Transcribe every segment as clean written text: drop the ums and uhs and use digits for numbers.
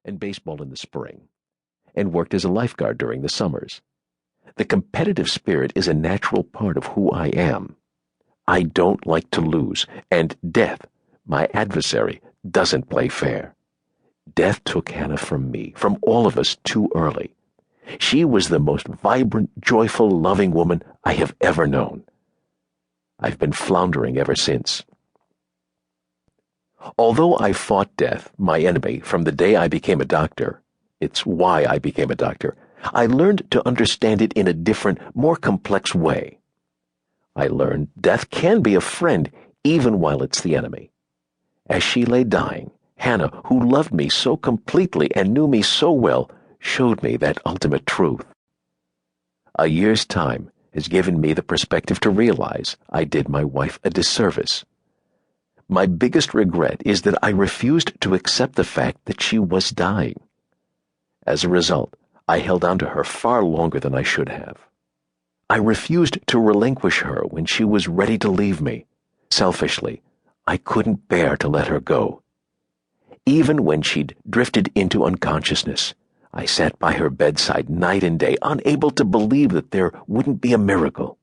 and baseball in the spring, and worked as a lifeguard during the summers. The competitive spirit is a natural part of who I am. I don't like to lose, and death, my adversary, doesn't play fair. Death took Hannah from me, from all of us, too early. She was the most vibrant, joyful, loving woman I have ever known. I've been floundering ever since. Although I fought death, my enemy, from the day I became a doctor, it's why I became a doctor, I learned to understand it in a different, more complex way. I learned death can be a friend even while it's the enemy. As she lay dying, Hannah, who loved me so completely and knew me so well, showed me that ultimate truth. A year's time has given me the perspective to realize I did my wife a disservice. My biggest regret is that I refused to accept the fact that she was dying. As a result, I held on to her far longer than I should have. I refused to relinquish her when she was ready to leave me. Selfishly, I couldn't bear to let her go. Even when she'd drifted into unconsciousness, I sat by her bedside night and day, unable to believe that there wouldn't be a miracle.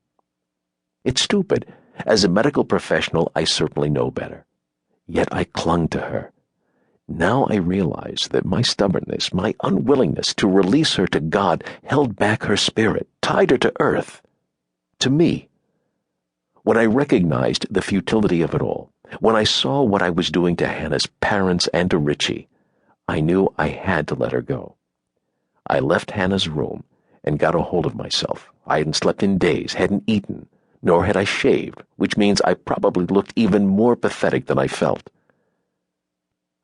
It's stupid. As a medical professional, I certainly know better. Yet I clung to her. Now I realize that my stubbornness, my unwillingness to release her to God, held back her spirit, tied her to earth, to me. When I recognized the futility of it all, when I saw what I was doing to Hannah's parents and to Richie, I knew I had to let her go. I left Hannah's room and got a hold of myself. I hadn't slept in days, hadn't eaten, nor had I shaved, which means I probably looked even more pathetic than I felt.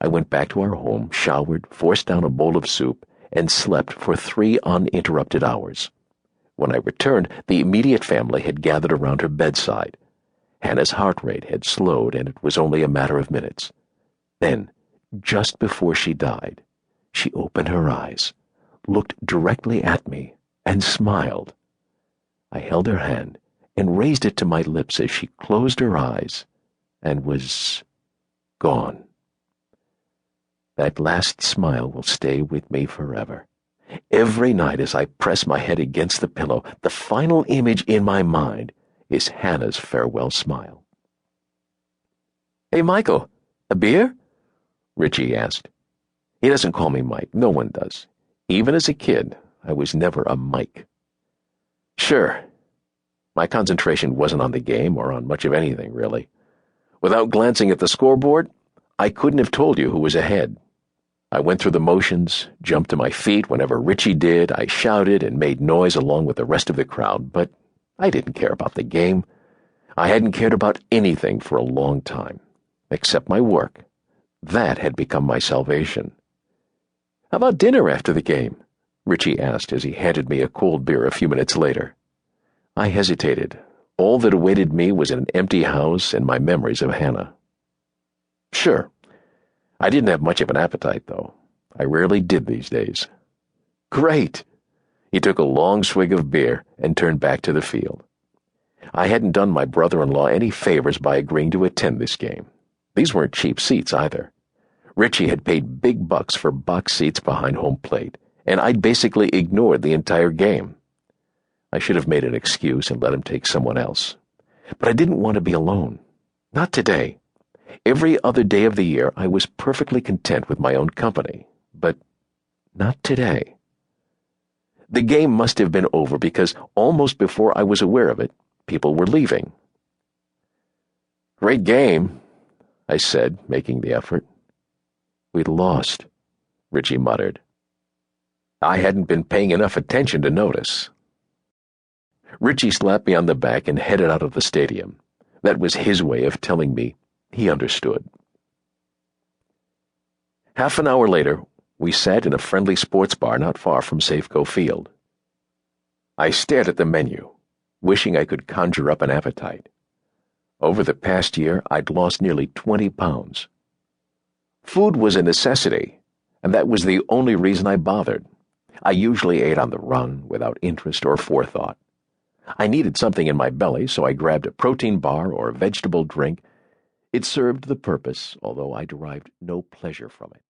I went back to our home, showered, forced down a bowl of soup, and slept for 3 uninterrupted hours. When I returned, the immediate family had gathered around her bedside. Hannah's heart rate had slowed, and it was only a matter of minutes. Then, just before she died, she opened her eyes, looked directly at me, and smiled. I held her hand and raised it to my lips as she closed her eyes and was gone. That last smile will stay with me forever. Every night as I press my head against the pillow, the final image in my mind is Hannah's farewell smile. "Hey, Michael, a beer?" Richie asked. He doesn't call me Mike. No one does. Even as a kid, I was never a Mike. Sure. My concentration wasn't on the game or on much of anything, really. Without glancing at the scoreboard, I couldn't have told you who was ahead. I went through the motions, jumped to my feet whenever Richie did. I shouted and made noise along with the rest of the crowd, but I didn't care about the game. I hadn't cared about anything for a long time, except my work. That had become my salvation. "How about dinner after the game?" Richie asked as he handed me a cold beer a few minutes later. I hesitated. All that awaited me was an empty house and my memories of Hannah. Sure. I didn't have much of an appetite, though. I rarely did these days. Great! He took a long swig of beer and turned back to the field. I hadn't done my brother-in-law any favors by agreeing to attend this game. These weren't cheap seats, either. Richie had paid big bucks for box seats behind home plate, and I'd basically ignored the entire game. I should have made an excuse and let him take someone else. But I didn't want to be alone. Not today. Every other day of the year, I was perfectly content with my own company. But not today. The game must have been over because almost before I was aware of it, people were leaving. "Great game," I said, making the effort. "We'd lost," Richie muttered. I hadn't been paying enough attention to notice. Richie slapped me on the back and headed out of the stadium. That was his way of telling me he understood. Half an hour later, we sat in a friendly sports bar not far from Safeco Field. I stared at the menu, wishing I could conjure up an appetite. Over the past year, I'd lost nearly 20 pounds. Food was a necessity, and that was the only reason I bothered. I usually ate on the run, without interest or forethought. I needed something in my belly, so I grabbed a protein bar or a vegetable drink. It served the purpose, although I derived no pleasure from it.